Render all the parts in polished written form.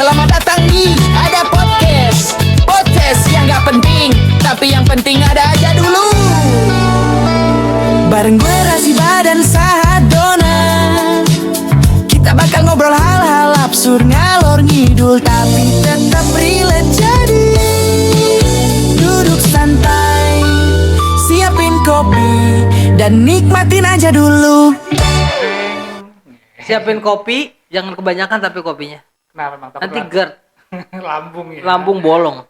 Selamat datang di Ada Podcast. Podcast yang gak penting, tapi yang penting ada aja dulu. Bareng gue Raziba dan Sahadona, kita bakal ngobrol hal-hal absurd, ngalor ngidul, tapi tetap relate. Jadi duduk santai, siapin kopi, dan nikmatin aja dulu. Siapin kopi, jangan kebanyakan tapi kopinya. Kenapa emang? Nanti GERD, lambung ya. lambung bolong.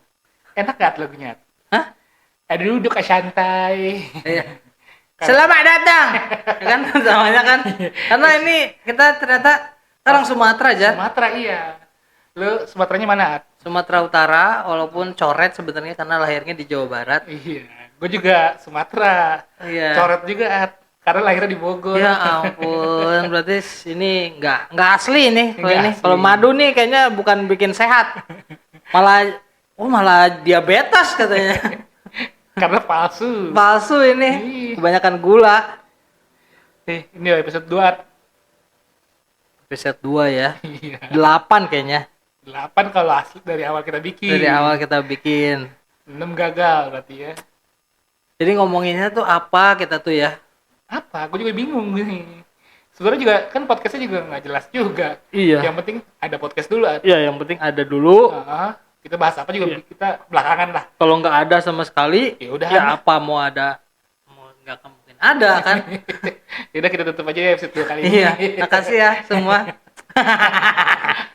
Enak gak lagunya? Hah? Ada duduk santai. Iya. Selamat datang. Ya kan namanya kan. Karena ini kita ternyata orang Sumatera aja. Sumatera iya. Lu Sumateranya mana? At? Sumatera Utara, walaupun coret sebenarnya karena lahirnya di Jawa Barat. Iya. Gue juga Sumatera. Iya. Coret juga At. Karena lahirnya di Bogor. Ya ampun, berarti ini nggak asli ini. Kalau Nggak ini, asli. kalau madu nih kayaknya bukan bikin sehat, malah diabetes katanya. Karena palsu. Palsu ini, Iya. kebanyakan gula. Ini episode 2 At. Episode 2 ya, Iya. 8 kayaknya. 8 kalau asli dari awal kita bikin. Dari awal kita bikin. 6 gagal berarti ya. Jadi ngomonginnya tuh apa kita tuh ya? Apa? Gue juga bingung nih. Sebenarnya juga kan podcastnya juga nggak jelas juga. Iya. Yang penting ada podcast dulu At. Iya, yang penting ada dulu. Kita bahas apa juga Iya. kita belakangan lah. Kalau nggak ada sama sekali, Ya udah. ya apa mau ada? Mau nggak mungkin ada kan? Yaudah kita tutup aja ya episode 2 kali ini. Iya, makasih ya semua.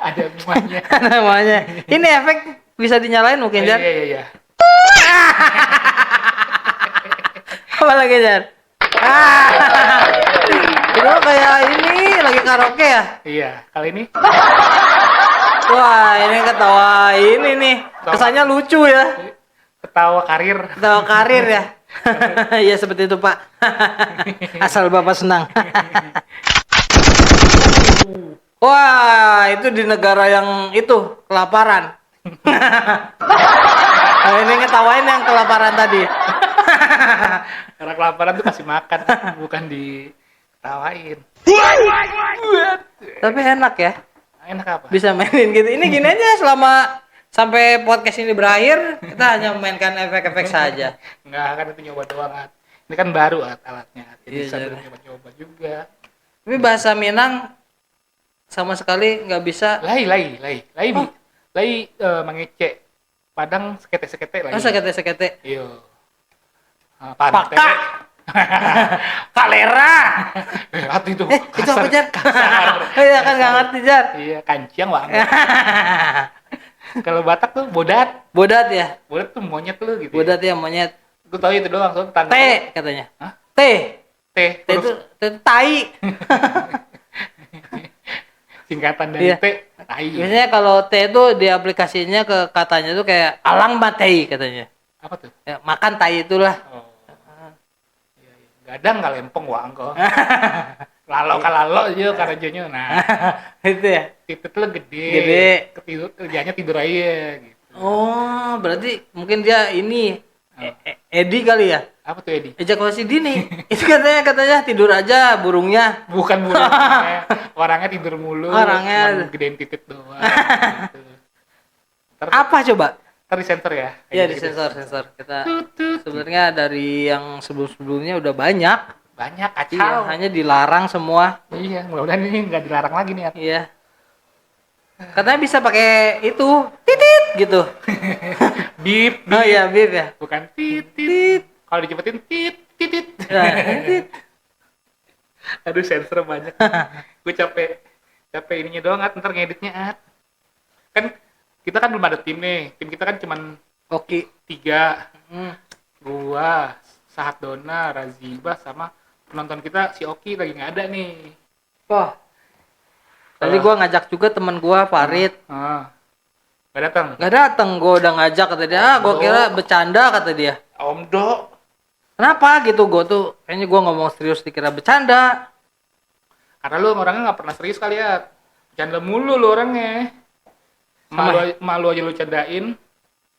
Ada semuanya. Namanya. Ini efek bisa dinyalain mungkin, Jar? Iya. Apa lagi, Jar? Itu kayak ini lagi karaoke ya? Iya, kali ini Wah, ini ketawa ini nih. Kesannya lucu ya. ketawa karir. Ketawa karir ya. Iya seperti itu, Pak. Asal Bapak senang. Wah, itu di negara yang itu kelaparan. Nah, ini ngetawain yang kelaparan tadi. Karena kelaparan tuh kasih makan, bukan ditawain. Tapi enak ya, Enak apa? bisa mainin gitu. Ini gini aja selama sampai podcast ini berakhir, kita hanya memainkan efek-efek saja. Enggak, kan itu nyoba doang At. Ini kan baru At, alatnya. Jadi Iya, sambil iya. nyoba-nyoba juga. Tapi bahasa Minang sama sekali nggak bisa. Lai Oh. mengece. Padang sekete-sekete lai. Oh, sekete-sekete. Iya. Pantai. Paka. Kalera. Hati itu. Itu apa, Jar? Kasar. Iya kan nggak ngerti, Jar. Iya, kanciang banget. Kalau Batak tuh bodat. Bodat ya? Bodat tuh monyet lu gitu. Bodat ya monyet. Gue tahu itu doang, soalnya tetangga. T gua- katanya. Hah? T. T. T itu tai. Singkatan dari Iya. T. Tai. Biasanya kalau T itu di aplikasinya ke katanya tuh kayak alang batei katanya. Apa tuh? Ya, makan tai itulah. Oh. Iya. Gadang kalempong wangko. Kalalo aja karajonya. Nah, Itu ya. titik lu gede. Gede. Ketidur kerjanya tidur aja gitu. Oh, berarti mungkin dia ini Oh. Edi kali ya? Apa tuh Edi? Ejakulasi dini. Itu katanya tidur aja burungnya. Bukan bulan. Orangnya tidur mulu. Orangnya. Cuman gedein titik doang. Gitu. Apa coba? Ntar disensor ya. Iya, Kayak di gitu. sensor. Kita Tut. sebenarnya dari yang sebelum-sebelumnya udah banyak. Banyak Iya, kacau. hanya dilarang semua. Iya, mudah-mudahan ini nggak dilarang lagi nih. At. Iya. Katanya bisa pakai itu titit gitu. Bip, Oh iya, bip ya. bukan titit. Kalau dicepetin titit. Nah, titit. Aduh, sensor banyak. Gue capek ininya doang, At. Ntar ngeditnya, At. Kan kita kan belum ada tim nih. Tim kita kan cuman Oke. 3. Hmm. Gua, Sahat Dona, Raziba, sama penonton kita si Oki lagi nggak ada nih. Wah. Tadi gua ngajak juga teman gua Farid. Nggak datang. Gak datang, gua udah ngajak kata dia. Gua kira bercanda kata dia. Om Do. Kenapa gitu? Gua tuh kayaknya gua ngomong serius dikira bercanda. Karena lu orangnya nggak pernah serius kali ya. Canda mulu lu orangnya. Malu aja lu candain.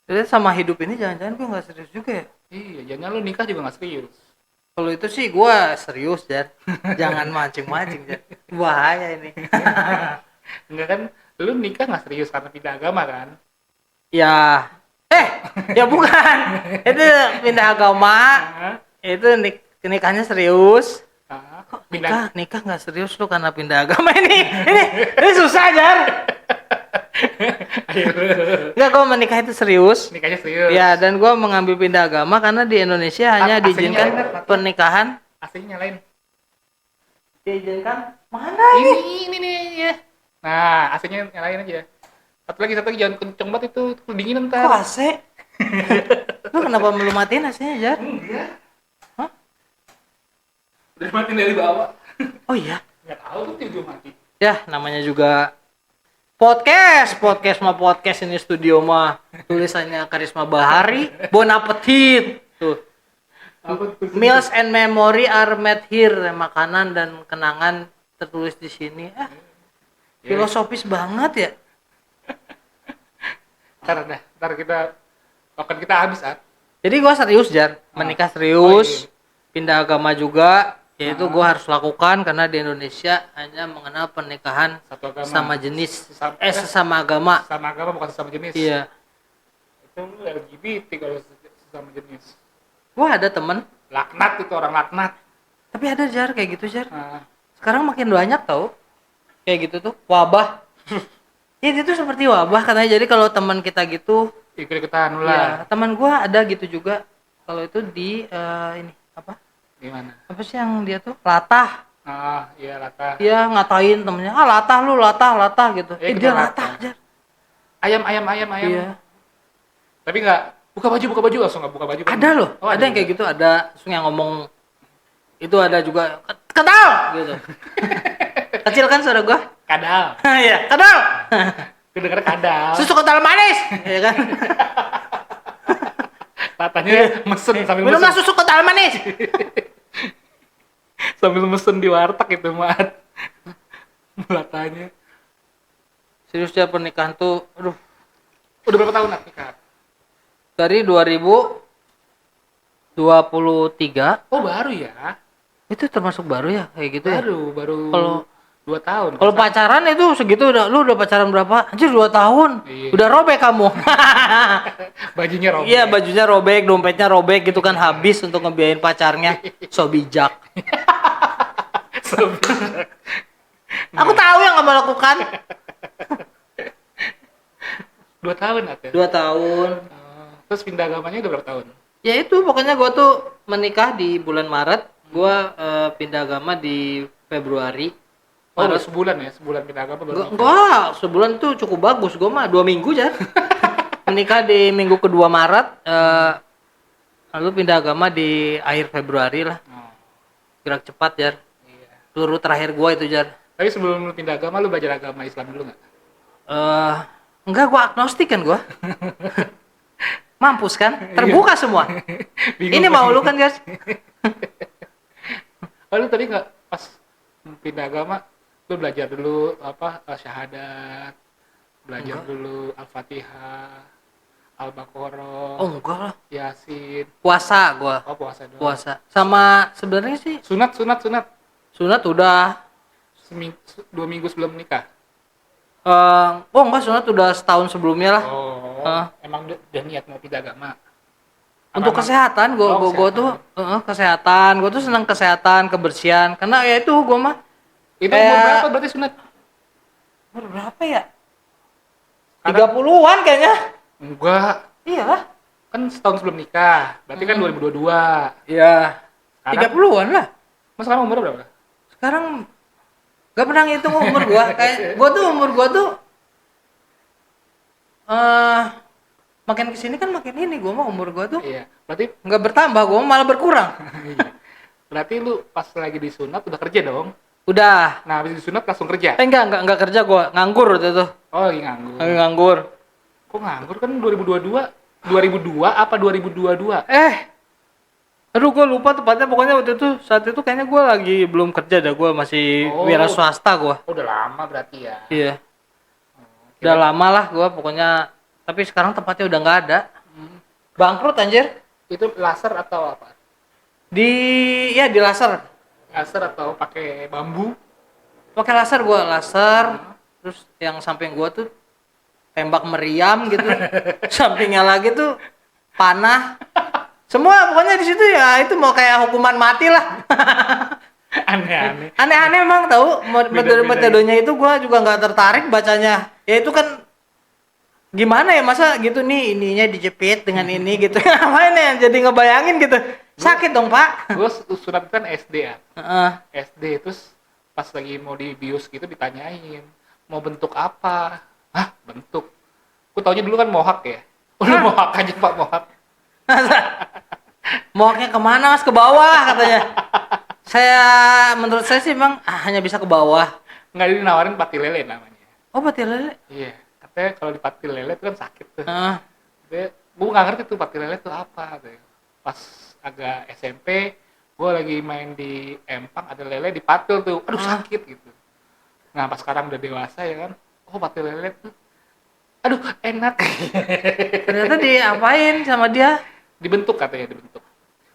Jadi sama hidup ini jangan-jangan gua nggak serius juga ya. Iya, jangan lu nikah juga nggak serius. Kalau itu sih gua serius, Jar. Jangan mancing-mancing, Jar. Bahaya ini. Enggak kan, Lu nikah nggak serius karena pindah agama kan? Ya, ya bukan. Itu pindah agama. Hah? Itu nikahnya serius. Hah? Kok Pindah. nikah nggak serius lu karena pindah agama ini susah Jar. Ayo. Enggak, gue menikah itu serius. Nikahnya serius. Ya, dan gue mengambil pindah agama karena di Indonesia hanya AC-nya diizinkan enak. pernikahan. AC-nya nyalain. Diizinkan mana Ini nih ya. Nah, AC-nya nyalain aja. Satu lagi jangan kenceng banget itu kedinginan Kok ntar. AC? Lu kenapa belum matiin AC-nya, Jar? Enggak. Hah? Udah matiin dari bawah. Oh iya. Nggak tahu tuh tiba mati. Ya, namanya juga podcast ini studio mah tulisannya Karisma Bahari, Bon appetit. Tuh. Apa tuh? Meals and memory are made here. Makanan dan kenangan tertulis di sini. Filosofis banget ya. Ntar kita habis Jadi gua serius, Jar. Menikah serius. Oh, iya. Pindah agama juga. Yaitu gua harus lakukan karena di Indonesia hanya mengenal pernikahan satu agama. sama jenis. Sesama Sesama agama. sama agama bukan sesama jenis. Iya. Itu lu LGBT kalau sesama jenis. Gua ada temen. Laknat itu orang laknat. Tapi ada, Jar, kayak gitu, Jar. Nah, Sekarang makin banyak tau. Kayak gitu tuh. Wabah. Ya, itu seperti wabah katanya. Jadi kalau teman kita gitu, ikut-ikutan ya, nular. teman gua ada gitu juga. Kalau itu di ini apa? Gimana? Apa sih yang dia tuh? Latah. Ah, iya latah. Dia ngatain temennya, latah lu, latah gitu. Ya, Dia kita latah, latah. Jar. Ayam. Iya. Tapi nggak buka baju langsung nggak buka baju. Kan? Ada loh, Oh, ada yang kayak gitu, ada langsung yang ngomong itu ada juga kental gitu. Kecil kan suara gua? Kadal. Iya, kental. Kedengar kadal. Susu kental manis, ya kan? Latahnya mesen sambil Minumlah mesen. susu kental manis. Sambil mesen di warteg itu mat. Latahnya. Serius ya, pernikahan tuh, aduh, Udah berapa tahun nikah? dari 2023 Oh baru ya? itu termasuk baru ya kayak gitu ya. Baru Kalau 2 tahun. kalau pacaran itu segitu lu udah pacaran berapa? Anjir 2 tahun. Iya. Udah robek kamu. Bajunya robek. Iya, bajunya robek, dompetnya robek gitu kan, habis untuk ngebiayain pacarnya. So bijak. Aku tahu yang kamu lakukan. 2 tahun atau? 2 tahun. Terus pindah agamanya udah berapa tahun? Ya itu pokoknya gua tuh menikah di bulan Maret, gua pindah agama di Februari. Oh, udah Maret. sebulan pindah agama baru. Enggak, sebulan tuh cukup bagus. Gua mah 2 minggu aja. Menikah di minggu kedua Maret, lalu pindah agama di akhir Februari lah. Oh, Gerak cepat, Jar. iya. Peluru terakhir gua itu, Jar. Tapi sebelum lu pindah agama lu belajar agama Islam dulu nggak? Enggak, gua agnostik kan gua. Mampus kan? Terbuka semua. Bingung Ini kan? mau lu kan, guys? Oh, lu tadi nggak pas pindah agama lu belajar dulu apa syahadat, belajar dulu Al-Fatihah, Al-Baqarah, Oh, enggak lah. Yasin. Puasa gua. Oh, puasa doang. Puasa. Sama sebenarnya sih Sunat. sunat udah 2 minggu sebelum nikah. enggak, sunat udah setahun sebelumnya lah. Oh, emang udah niat mau pindah agama. Untuk Apa emang- kesehatan gua Oh, gua tuh kesehatan. Gua tuh senang kesehatan, kebersihan. Karena ya itu gua mah Itu kayak- umur berapa berarti sunat? umur berapa ya? Karena- 30-an kayaknya. Enggak, Iyalah. kan setahun sebelum nikah. Berarti kan 2022. Iya. Sekarang- 30-an lah. Mas sekarang umur berapa? Sekarang gak pernah ngitung umur gua. Kayak umur gua tuh makin kesini kan makin ini. Gua mah umur gua tuh Iya. Berarti nggak bertambah, gua malah berkurang. iya. Berarti lu pas lagi disunat udah kerja dong. Udah. Nah, habis disunat langsung kerja. Enggak kerja, gua nganggur waktu itu. Oh, lagi nganggur. Lagi nganggur. Kok nganggur kan 2022? 2002 apa 2022? Aduh, gua lupa tepatnya, pokoknya waktu itu saat itu kayaknya gua lagi belum kerja dah, gua masih Oh. wira swasta gua. Oh, udah lama berarti ya. Iya. Udah lama lah gua pokoknya, tapi sekarang tempatnya udah nggak ada. Bangkrut anjir. Itu laser atau apa? Di laser. Laser atau pakai bambu? Pakai laser gua, laser. terus yang samping gua tuh tembak meriam gitu. Sampingnya lagi tuh panah. Semua pokoknya di situ ya itu mau kayak hukuman mati lah. Aneh-aneh. Aneh-aneh emang tahu metodenya itu gua juga nggak tertarik bacanya. Ya itu kan gimana ya masa gitu nih ininya dijepit dengan ini gitu. Ngapain ya jadi ngebayangin gitu. Sakit dong, Pak. Gue sunat kan SD ya. Heeh. SD terus pas lagi mau dibius gitu ditanyain mau bentuk apa. Hah, bentuk. Gue taunya dulu kan mohak ya. Udah mohak aja Pak, mohak. Mohaknya kemana Mas? Ke bawah katanya. Menurut saya sih emang hanya bisa ke bawah. Nggak dinawarin pati lele namanya. Oh, pati lele. Iya, katanya kalau di pati lele itu kan sakit tuh. Heeh. Gue nggak ngerti tuh pati lele itu apa. Tuh. Pas agak SMP, gue lagi main di Empang ada lele dipatil tuh. Aduh sakit gitu. Nah pas sekarang udah dewasa ya kan, oh pati lele tuh, aduh enak. Ternyata diapain sama dia? Dibentuk katanya dibentuk.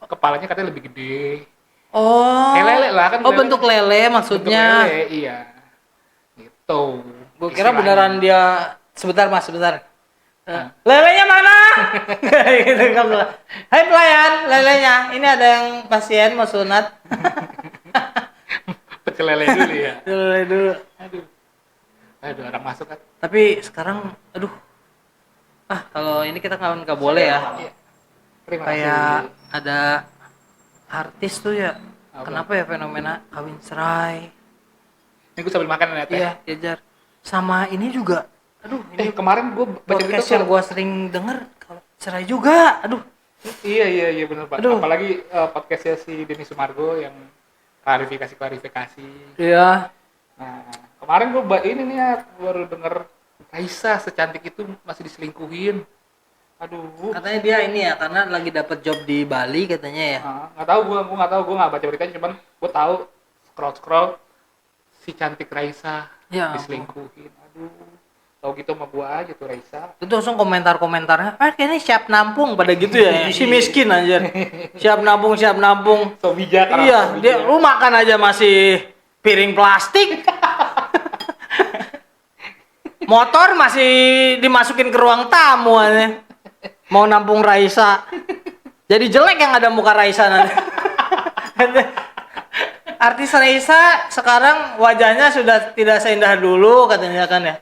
Kepalanya katanya lebih gede. Oh. Kayak lele lah kan. Oh, bentuk lele maksudnya. Bentuk lele, iya. Gitu. Gue kira Istilahnya. beneran dia sebentar Mas, sebentar. Lelenya mana? Gitu kan. Hai pelayan, lelenya. Ini ada yang pasien mau sunat. Pecel lele dulu ya. Lele dulu. Aduh. Aduh orang masuk kan. Tapi sekarang aduh. Kalau ini kita nggak boleh ya. Iya. Terima Kayak kasih. ada artis tuh ya. Apa? Kenapa ya fenomena kawin cerai? Ini gue sambil makan ya teh. Iya, Jajar. Sama ini juga. Aduh, ini Kemarin gue baca podcast berita yang tuh. gua sering denger kalau cerai juga. Aduh. Iya benar Pak. Aduh. Apalagi podcastnya si Denny Sumargo yang klarifikasi. Iya. Nah, kemarin gue ini nih ya, baru denger Raisa secantik itu masih diselingkuhin. Aduh. Katanya dia ini ya karena lagi dapat job di Bali katanya ya. Nggak tahu gue nggak tahu gue nggak baca beritanya cuman gue tahu scroll si cantik Raisa Ya, diselingkuhin. Aduh. Tahu gitu sama gue aja tuh Raisa. Itu langsung komentarnya, kayaknya siap nampung pada gitu ya. Si miskin anjir. Siap nampung. So bijak. Iya, dia lu makan aja masih piring plastik. Motor masih dimasukin ke ruang tamu aja. Mau nampung Raisa. Jadi jelek yang ada muka Raisa nanti. Artis Raisa sekarang wajahnya sudah tidak seindah dulu katanya kan ya.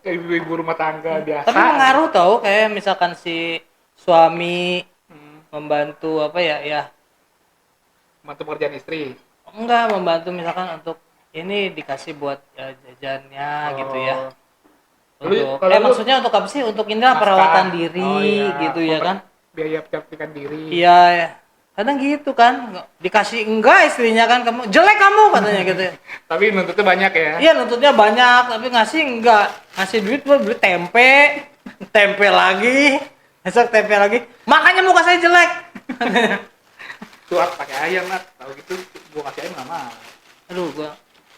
Kayak ibu-ibu rumah tangga biasa. Tapi mengaruh tau kayak misalkan si suami membantu apa ya Mantu pekerjaan istri. enggak membantu misalkan untuk ini dikasih buat jajannya gitu ya. Untuk, maksudnya untuk apa sih? Untuk ini lah perawatan diri gitu ya kan? Biaya kecantikan diri. Iya, ya. Kadang gitu kan, dikasih enggak istrinya kan kamu jelek kamu katanya gitu. Tapi nuntutnya banyak ya. Iya nuntutnya banyak tapi ngasih enggak, ngasih duit buat beli tempe lagi, besok tempe lagi, makanya muka saya jelek. Tuh pakai ayam lah, tahu gitu gua kasih ayam nggak mau. Aduh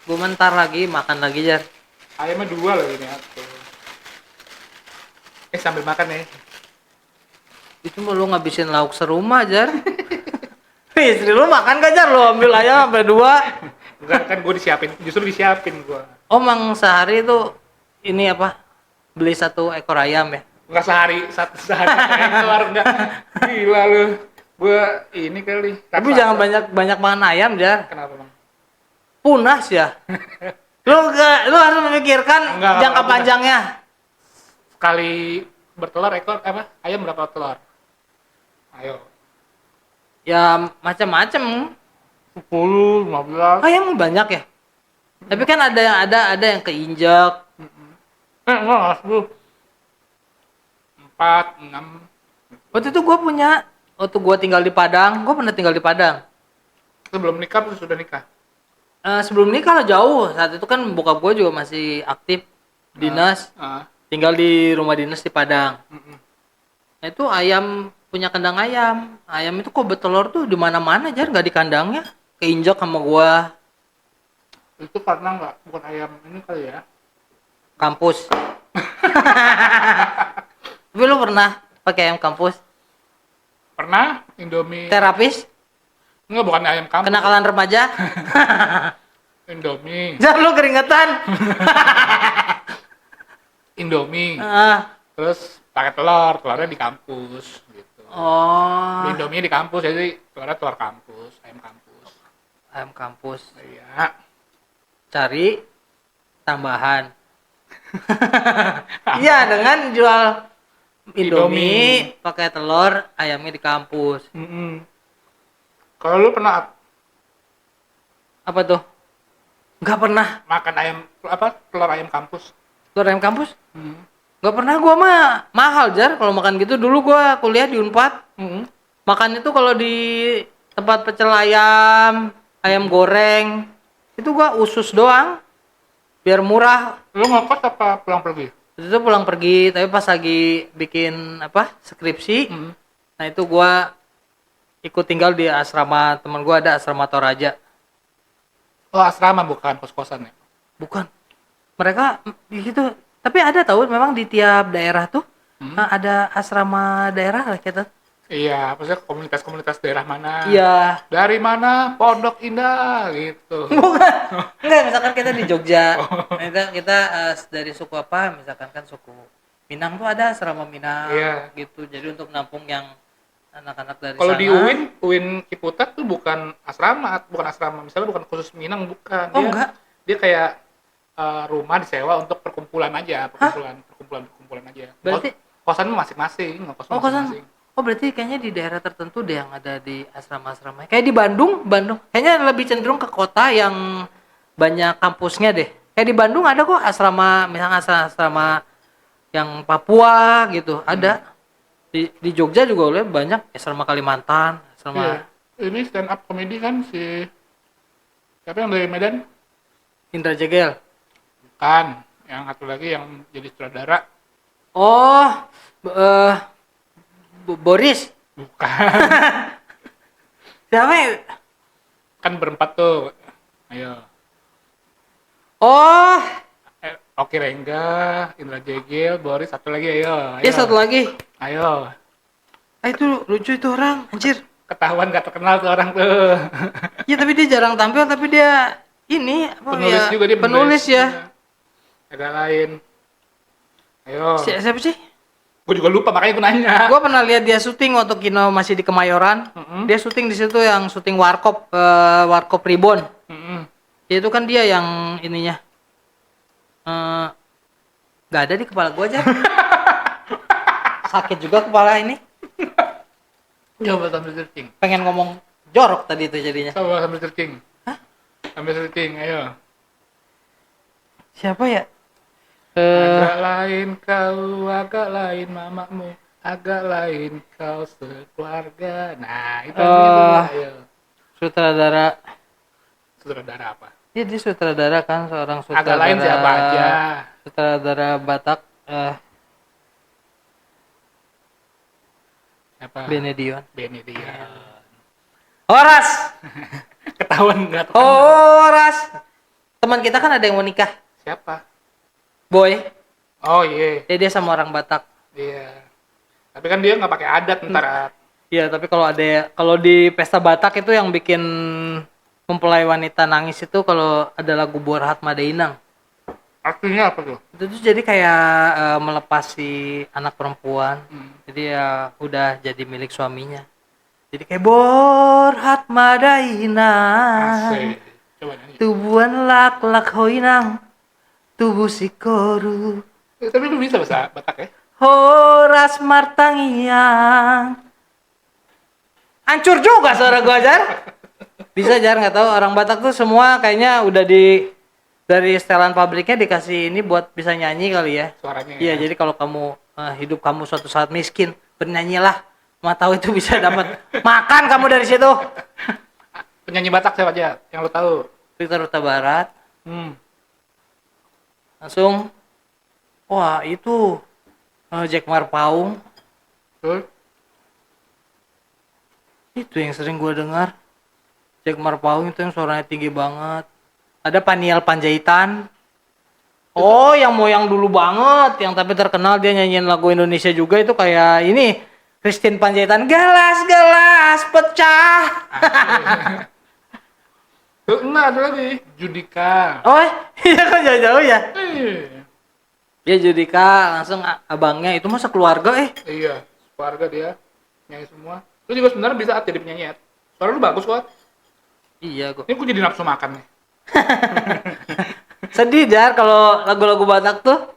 gua mentar lagi makan lagi Jar. Ayamnya 2 lagi nih. Sambil makan nih. Itu mau lu ngabisin lauk serumah Jar. Istri lu makan gak Jar? Lu ambil ayam sampai 2. Enggak kan gue justru disiapin gue. Oh mang sehari itu ini apa? Beli 1 ekor ayam ya? Enggak sehari ekor enggak. Gila lu. Gue ini kali. Tapi jangan banyak makan ayam Jar. Kenapa Bang? Punas ya. Lu harus memikirkan Enggak, jangka punas. panjangnya. Sekali bertelur ekor ayam berapa telur? Ayo. Ya macam-macam. 10, 15. Ayam banyak ya. Tapi kan ada yang keinjak. Enggak, 10. 4, 6. Waktu itu waktu gue tinggal di Padang, gue pernah tinggal di Padang. Itu belum nikah atau sudah nikah? Sebelum nikah lah jauh. Saat itu kan bokap gue juga masih aktif dinas, tinggal di rumah dinas di Padang. Nah, itu ayam punya kandang ayam. Ayam itu kok bertelur tuh di mana-mana Jar, nggak di kandangnya. Keinjak sama gue. Itu karena bukan ayam ini kali ya. Kampus. Tapi lu pernah pakai ayam kampus? Pernah Indomie. Terapis? Enggak, bukan ayam kampus. Kenakalan remaja? Indomie. Jar lu keringetan. Indomie. Ah, Terus pakai telurnya di kampus gitu. oh, Indomie di kampus, jadi telurnya telur kampus, ayam kampus. ayam kampus. Iya. Cari tambahan. Iya, dengan jual Indomie, pakai telur, ayamnya di kampus. Mm-mm. Kalau lu pernah Apa tuh? Nggak pernah. makan ayam telur ayam kampus? Telur ayam kampus? Mm. Nggak pernah, gua mah mahal jar kalau makan gitu. Dulu gua kuliah di Unpad. Mm-mm. Makan itu kalau di tempat pecel ayam, ayam goreng, itu gua usus doang. Biar murah. Lu ngekos apa pulang pergi? Itu pulang pergi, tapi pas lagi bikin apa? Skripsi. Mm. Nah, itu gua ikut tinggal di asrama teman gua, ada asrama Toraja. Oh, asrama bukan kos-kosan ya? Bukan. Mereka di situ, tapi ada tahu memang di tiap daerah tuh ada asrama daerah lah kita. Iya, maksudnya komunitas-komunitas daerah mana? Iya. Dari mana? Pondok Indah gitu. Bukan. Enggak, misalkan kita di Jogja. Kita dari suku apa? Misalkan kan suku Minang tuh ada asrama Minang Iya. gitu. Jadi untuk nampung yang anak-anak dari Kalau sana. di UIN Ciputat tuh bukan asrama, misalnya bukan khusus Minang, bukan. Oh, enggak. Dia kayak rumah disewa untuk perkumpulan aja, perkumpulan aja. Berarti- kosan masing-masing, ngekos Oh, kosan. masing-masing. Oh, berarti kayaknya di daerah tertentu deh yang ada di asrama-asrama. Kayak di Bandung. Kayaknya lebih cenderung ke kota yang banyak kampusnya deh. Kayak di Bandung ada kok asrama, misalnya asrama yang Papua gitu, ada. Di Jogja juga oleh banyak asrama Kalimantan, asrama Iya. Ini stand up comedy kan si siapa yang dari Medan? Indra Jegel. Kan, yang satu lagi yang jadi sutradara. Oh, Boris. Bukan. Siapa ya? Kan berempat tuh. Ayo. Oh, Oki Rengga, Indra Jegel, Boris, satu lagi ayo. dia satu lagi. Ayo. Itu lucu itu orang, anjir. Ketahuan gak terkenal tuh orang tuh. Ya tapi dia jarang tampil, tapi dia ini apa Penulis ya? juga dia Penulis ya. Agak lain. Ayo. Siapa sih? Gue juga lupa makanya gue nanya. Gua pernah lihat dia syuting waktu Kino masih di Kemayoran. Mm-mm. Dia syuting di situ yang syuting Warkop, Warkop Reborn. Mm-mm. Ya, itu kan dia yang ininya. Nggak ada di kepala gua aja. Sakit juga kepala ini. Coba sambil searching. Pengen ngomong jorok tadi itu jadinya. Coba sambil searching. Hah? Sambil searching, ayo. Siapa ya? Agak lain kau, agak lain mamamu, agak lain kau sekeluarga. Nah, itu ayo. Sutradara. Sutradara apa? Dia sutradara kan, seorang sutradara. Agak lain siapa aja? Sutradara Batak, Siapa? Benedion. Benedion. Horas. Ketahuan nggak tuh? Horas. Teman kita kan ada yang mau nikah. Siapa? Boy. Oh iya, Dia sama orang Batak. iya. Tapi kan dia nggak pakai adat ntar. Iya, tapi kalau di pesta Batak itu yang bikin mempelai wanita nangis itu kalau ada lagu Borhat Madainang. Artinya apa tuh? Itu tuh jadi kayak melepas si anak perempuan. Jadi ya udah jadi milik suaminya. Jadi kayak Borhat Madainang. Asik. Coba nyanyi. Tubuhan lak-lak hoinang. Tubuh si koru. Tapi lu bisa bahasa Batak ya? Horas martangiang. Hancur juga suara gua, Jar. Bisa, Jar, nggak tahu orang Batak tuh semua kayaknya udah dari setelan pabriknya dikasih ini buat bisa nyanyi kali ya. Suaranya. Iya, jadi kalau kamu hidup kamu suatu saat miskin, bernyanyilah. Mau tahu itu bisa dapat makan kamu dari situ. Penyanyi Batak siapa aja yang lu tahu? Victor Huta Barat. Hmm. Langsung wah, itu Jack Marpaung. Terus? Itu yang sering gue dengar. Jack Marpaung itu yang suaranya tinggi banget. Ada Paniel Panjaitan. Oh, yang dulu banget, yang tapi terkenal dia nyanyiin lagu Indonesia juga itu kayak ini Christine Panjaitan, gelas-gelas pecah. Tuh, enggak ada lagi. Judika. Oh, iya kan jauh-jauh ya. Dia Judika langsung abangnya itu masa keluarga Iya, keluarga dia nyanyi semua. Lu juga sebenarnya bisa jadi penyanyi. Suara lu bagus kok. Iya kok. Ini gue jadi nafsu makan nih. Sedih Jar kalau lagu-lagu Batak tuh.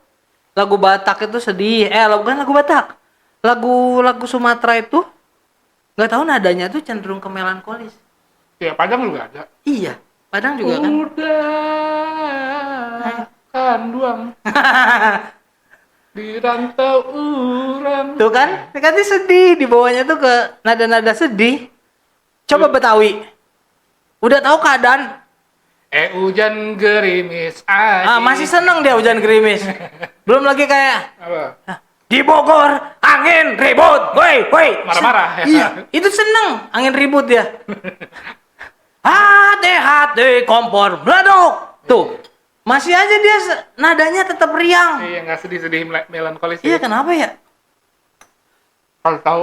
Lagu Batak itu sedih. Bukan lagu Batak. Lagu Sumatera itu nggak tahu nadanya tuh cenderung ke melankolis. Ya, Padang juga ada. Iya, Padang juga kan. Udah kan duang di rantau urang. Tuh kan? Kan dia sedih, di bawahnya tuh ke nada-nada sedih. Coba Betawi. Udah tahu keadaan. Hujan gerimis aja. Masih seneng dia hujan gerimis. Belum lagi kayak Apa? di Bogor angin ribut, woi. Marah-marah. Iya, itu seneng angin ribut dia. Hati-hati kompor meleduk. Tuh, masih aja dia nadanya tetap riang. Iya, nggak sedih-sedih melankolis. Iya, Ya. kenapa ya? Kalau tahu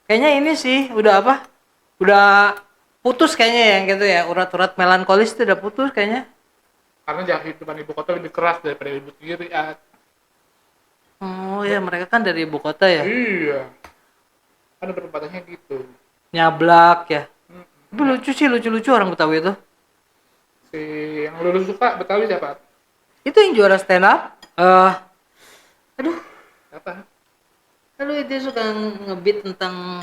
Kayaknya ini sih udah apa? Udah putus kayaknya yang gitu ya. Urat-urat melankolis itu udah putus kayaknya. karena jalan kehidupan ibu kota lebih keras daripada ibu tiri. Oh ya, mereka kan dari ibu kota ya. Iya. Kan perdebatannya gitu. Nyablak ya. Tapi lucu sih, lucu-lucu orang Betawi itu. Si yang lu suka Betawi siapa? Itu yang juara stand up. Aduh, Apa? dia suka ngebeat tentang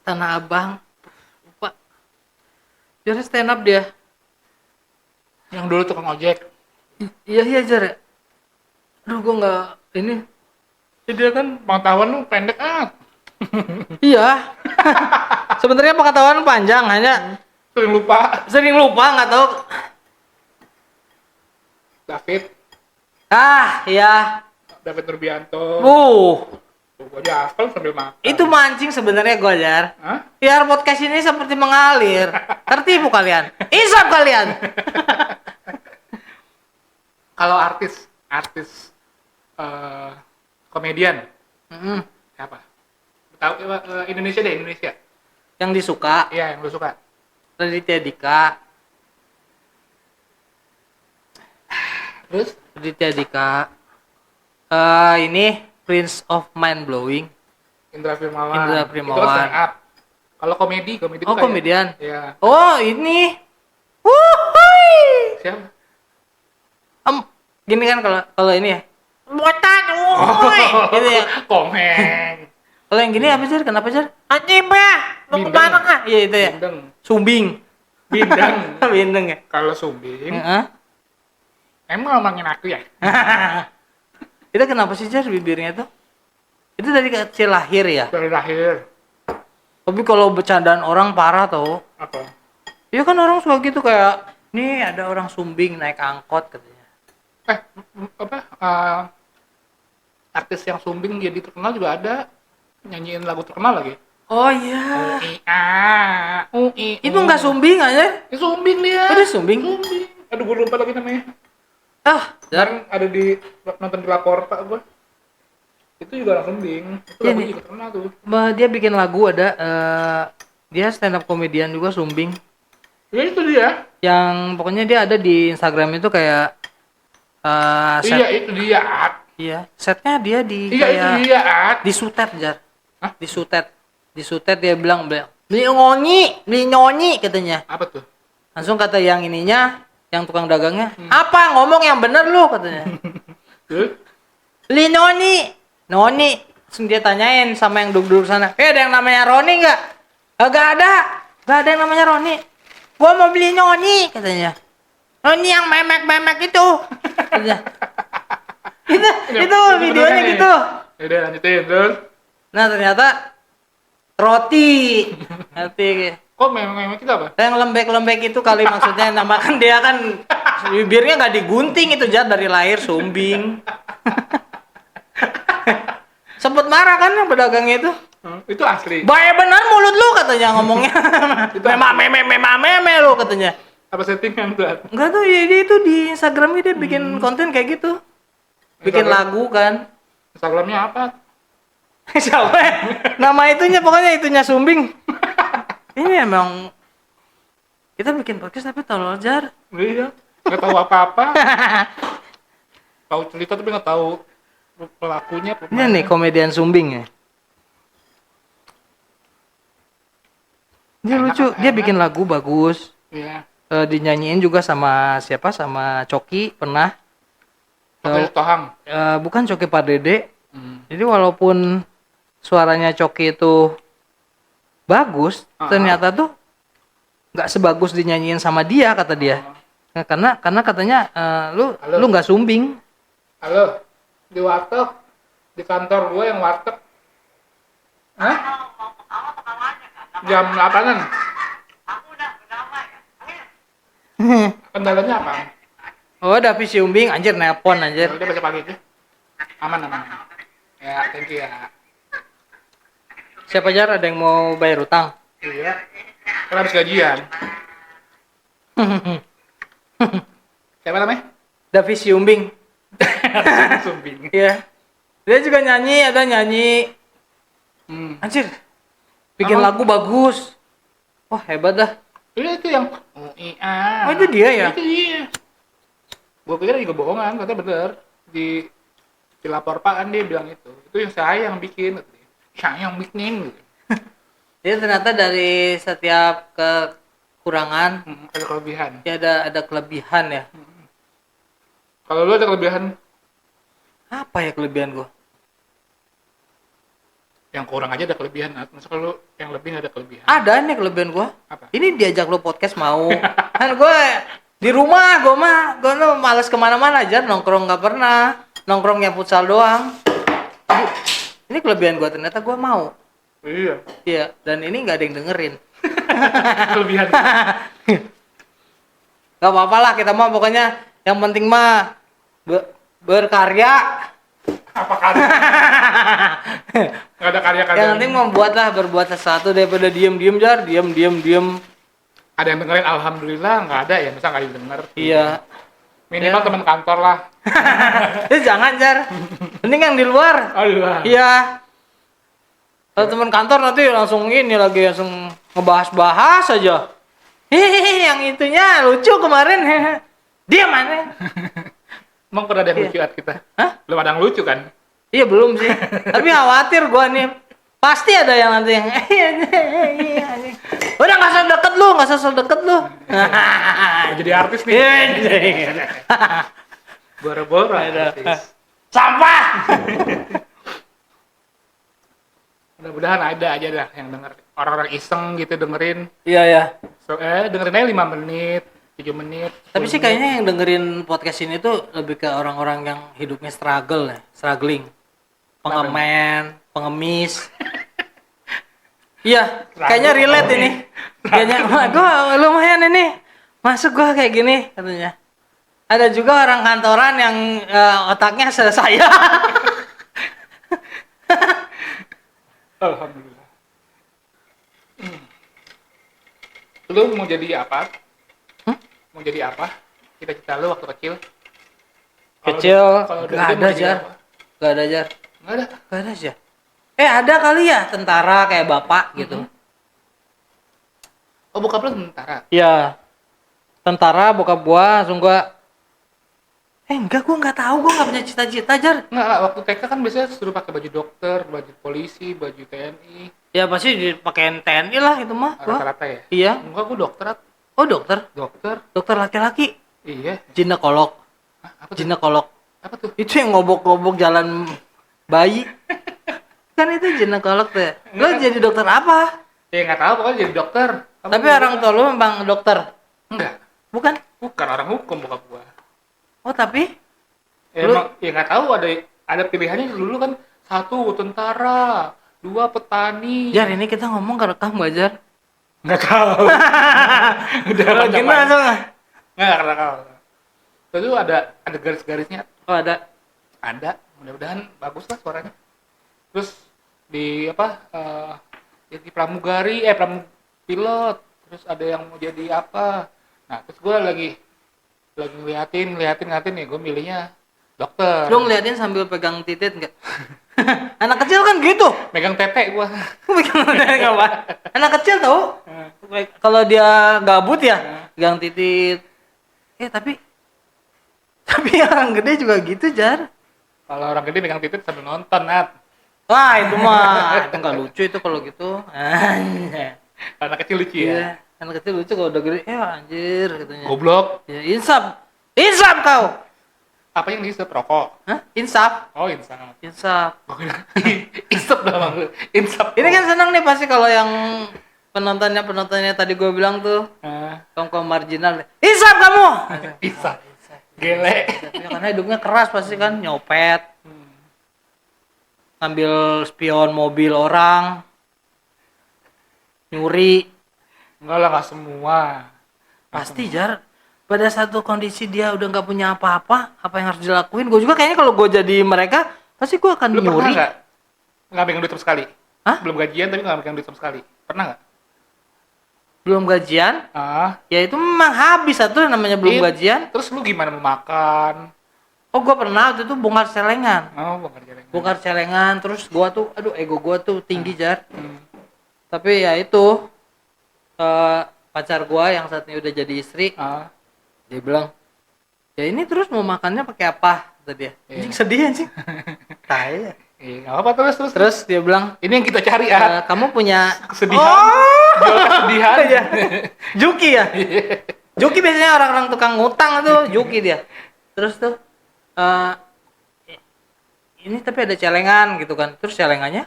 Tanah Abang. Lupa. Juara stand up dia. Yang dulu tukang ojek. Iya Jar. Aduh, gua nggak ini. Jadi dia kan pengetahuan lu pendek Iya. Sebenarnya pengetahuan panjang, hanya sering lupa. sering lupa nggak tahu. Iya. David Nurbianto. Tuh, gua aja hafal sambil makan. Itu mancing sebenarnya gua Jar. Hah? Biar podcast ini seperti mengalir. Tertipu kalian. Isap kalian. Kalau artis komedian siapa? Tahu Indonesia deh, Indonesia. Yang disuka Iya, yang lu suka. Raditya Dika. Terus Raditya Dika. Ini Prince of Mind Blowing. Indra Firmawan. Indra Itu Firmawan. kan stand up. Kalau komedi Oh, tuh kayak- komedian. Iya. Oh, ini. Wuhui. Siapa? Gini kan kalau ini ya. Botan, wuhui. Gitu ya. Komeng. Kalau yang gini apa sih? Kenapa sih? Anjing ya. Mau Bindeng. kemana kah? Iya itu ya. Bindeng. Sumbing. Bindeng. Bindeng ya. Kalau Sumbing, Heeh. emang ngomongin aku ya? Itu kenapa sih Jar bibirnya tuh? Itu dari kecil lahir ya. Dari lahir. Tapi kalau bercandaan orang parah tau. Apa? Iya kan orang suka gitu kayak, nih ada orang Sumbing naik angkot katanya. Artis yang Sumbing jadi terkenal juga ada. Nyanyiin lagu terkenal lagi. Oh iya. UI. Itu nggak Sumbing aja? Sumbing dia. Oh, dia Sumbing? Sumbing. Aduh, gue lupa lagi namanya. Jar. Sekarang ada di nonton di Laporta gue. Itu juga orang Sumbing. Itu Iya lagu nih. juga terkenal tuh. Dia bikin lagu ada, dia stand up komedian juga Sumbing. Ya itu dia. Yang pokoknya dia ada di Instagram itu kayak set. Iya itu dia. Iya, setnya dia di Iya itu kayak dia. di sutet Jar. Hah? Di sutet dia bilang beli nyonyi katanya. Apa tuh? Langsung kata yang ininya, yang tukang dagangnya, apa ngomong yang bener lu katanya. Tuh. Beli noni. Langsung dia tanyain sama yang duduk sana, ada yang namanya Roni nggak? Gak ada yang namanya Roni. Gua mau beli noni katanya. Noni yang memek itu. Katanya. itu videonya gitu. Udah lanjutin terus. Nah ternyata roti. Nanti Kok memang kita apa? yang lembek-lembek itu kali maksudnya, namakan dia kan bibirnya nggak digunting itu Jar, dari lahir Sumbing. Sempet marah kan yang pedagangnya itu. Itu asli. Baik benar mulut lu katanya ngomongnya. Meme lu katanya. Apa settingan tuh? Enggak tuh, ya, dia itu di Instagramnya dia bikin konten kayak gitu. Bikin Instagram. lagu kan. Instagramnya apa? Siapa ya? Nama itunya pokoknya itunya Sumbing. Ini emang kita bikin podcast tapi tolol Jar. Iya. Nggak tahu apa-apa. tahu cerita tapi nggak tahu pelakunya. Ini nih komedian Sumbing ya. Dia Enak, lucu, dia enak. bikin lagu bagus. Iya. Dinyanyiin juga sama siapa? Sama Coki pernah. Oke, Tohang. Bukan Coki Pardede. Hmm. Jadi walaupun suaranya Coki itu bagus, ternyata tuh nggak sebagus dinyanyiin sama dia kata dia. Nah, karena katanya Halo. lu nggak sumbing. Halo, di warteg, di kantor gue yang warteg. Hah? Jam 8-an. Kendalanya apa? Oh, Davi Sumbing anjir nelpon anjir. Ya udah besok pagi aja. Aman. Ya, thank you ya. Siapa jar ada yang mau bayar utang? Iya. Kan habis gajian. Siapa namanya? Davi Sumbing. Sumbing. Iya. Dia juga nyanyi, ada nyanyi. Anjir. Bikin Apa? lagu bagus. Wah, hebat dah. Itu yang iya. Oh, itu dia ya? Itu dia. Gue pikir juga bohongan, katanya bener. Dilapor Pak kan dia bilang itu. Itu yang saya yang bikin. Saya yang bikin. Gitu. Jadi ternyata dari setiap kekurangan Ada kelebihan. ya ada kelebihan ya. Kalau lu ada kelebihan, Apa ya kelebihan gua? yang kurang aja ada kelebihan. Masa kalau yang lebih nggak ada kelebihan? Ada nih kelebihan gua. Apa? Ini diajak lu podcast mau. Kan gua di rumah gua tuh males kemana-mana aja, nongkrong nggak pernah. Nongkrongnya futsal doang. Ini kelebihan gua, ternyata gua mau. Iya. Iya, dan ini nggak ada yang dengerin. Kelebihan. Gak apa-apa lah, kita mah pokoknya yang penting mah berkarya. Apa karya? Nggak ada karya-karya. Yang penting berbuat sesuatu daripada diem jar, diem. Ada yang dengerin, alhamdulillah. Nggak ada ya, masa nggak didengar? Iya. Minimal Ya. teman kantor lah. Jangan jar, mending yang di luar. Aduh. Iya. Kalau teman kantor nanti langsung ngebahas aja. Hehehe, yang itunya lucu kemarin. Dia mana? Emang pernah ada yang Iya. lucu kita? Hah? Belum ada yang lucu kan? Iya belum sih. Tapi khawatir gua nih. Pasti ada yang nanti yang udah nggak usah deket lu. Mau jadi artis nih. Boro-boro artis. Sampah. Mudah-mudahan ada aja dah yang denger. Orang-orang iseng gitu dengerin. Iya ya. Dengerin aja 5 menit, 7 menit. Tapi 10 sih menit. kayaknya yang dengerin podcast ini tuh lebih ke orang-orang yang hidupnya struggling. Pengemen, pengemis. Iya, kayaknya relate ini. Kayaknya, wah, gua lumayan ini. Masuk gua kayak gini katanya. Ada juga orang kantoran yang otaknya saya. Alhamdulillah. Lu mau jadi apa? Mau jadi apa? Cita-cita lu waktu kecil? Kecil, Kalau nggak udah gede ada mau jadi jar. apa? Nggak ada jar. Nggak ada. Nggak ada jar. Ada kali ya tentara kayak bapak gitu. Oh, bokap lu tentara. Iya. Tentara bokap gua langsung gua enggak, gua nggak tahu, gua nggak punya cita-cita jar. Nggak, waktu TK kan biasanya suruh pakai baju dokter, baju polisi, baju TNI. Ya pasti dipakein TNI lah itu mah gua. Rata-rata ya? Iya. Enggak, gua dokter. Oh dokter Dokter. laki-laki. Iya. Ginekolog. Hah, apa tuh? Ginekolog. Apa tuh? Itu yang ngobok-ngobok jalan bayi. Kan itu ginekolog tuh. Lo jadi dokter apa? Ya nggak tahu, pokoknya jadi dokter. Kamu Tapi jadi orang apa? tua lu memang dokter. Enggak. Bukan? Bukan orang hukum bokap gua. Oh tapi Ya, Lu- emang ya nggak tahu, ada pilihannya dulu kan, 1 tentara, 2 petani. Jar ini kita ngomong ke rekam gak Jar? Nggak tahu. Udah Gimana panjang-panjang. tuh? Nggak tahu. Itu ada garis-garisnya. Oh ada. Ada. Mudah-mudahan bagus lah suaranya. Terus di di pramugari, pilot. Terus ada yang mau jadi apa. Nah, terus gue lagi ngeliatin ya, gue milihnya dokter. Lu ngeliatin sambil pegang titit nggak? Anak kecil kan gitu. Megang tete gue. Pegang titit apa? Anak kecil tau. Kalau dia gabut ya, pegang titit. Tapi Tapi orang gede juga gitu, Jar. Kalau orang gede megang titik sambil nonton, Nat. Wah, itu mah itu nggak lucu itu kalau gitu. Anak kecil lucu ya. Iya, anak kecil lucu kalau udah gede, ya anjir katanya. Goblok. Ya, insaf. Insaf kau. Apa yang dihisap rokok? Hah? Insaf. Oh, insaf. Insaf. Insap dah bang. Insap. Ini kan senang nih pasti kalau yang penontonnya tadi gue bilang tuh kaum marginal. Insaf kamu. Insap. Gele. Ya, karena hidupnya keras pasti kan, nyopet, ngambil spion mobil orang, nyuri. Enggak lah, nggak semua. Pasti, Jar. Pada satu kondisi dia udah nggak punya apa-apa, apa yang harus dilakuin? Gue juga kayaknya kalau gue jadi mereka, pasti gue akan Lu nyuri. pernah nggak megang duit sama sekali? Hah? Belum gajian tapi nggak megang duit sama sekali. Pernah nggak? Belum gajian, Ah, ya itu memang habis satu namanya belum Iya. gajian. terus lu gimana mau makan? Oh, gue pernah waktu itu bongkar celengan. Oh, bongkar jalan. Bongkar celengan, terus gue tuh, aduh ego gue tuh tinggi, Jar. Hmm. Tapi ya itu, pacar gue yang saat ini udah jadi istri, Ah, dia bilang, ya ini terus mau makannya pakai apa? Kata dia. Iya. Anjing sedih anjing. Tai ya. iya, nggak apa terus. Terus dia bilang, Ini yang kita cari ya. kamu punya Kesedihan. Oh, Jual kesedihan. iya. Juki ya. Juki biasanya orang-orang tukang ngutang tuh, Juki dia. Terus tuh, ini tapi ada celengan gitu kan. Terus celengannya,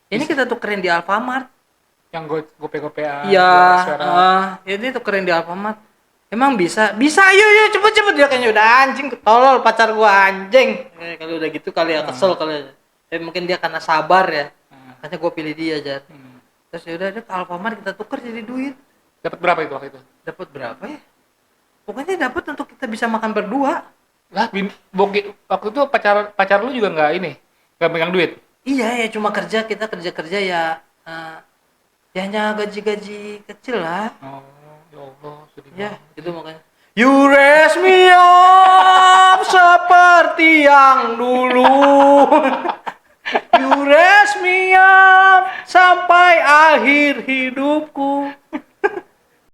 ini kita tukerin di Alfamart. Yang gope-gopean. Iya, suara. ini tukerin di Alfamart. Emang bisa? Bisa, yuk cepet dia kayaknya udah anjing, tolol pacar gua anjing. Kalau udah gitu kali ya kesel kali. Mungkin dia karena sabar ya. Makanya gua pilih dia aja. Terus ya udah ke Alfamart kita tuker jadi duit. Dapat berapa itu waktu itu? Dapat berapa ya? Pokoknya dapat untuk kita bisa makan berdua. Lah, waktu itu pacar lu juga nggak nggak megang duit. Iya ya, cuma kita kerja ya. Ya hanya gaji kecil lah. Oh, ya Allah, sedih Ya, banget. itu makanya. You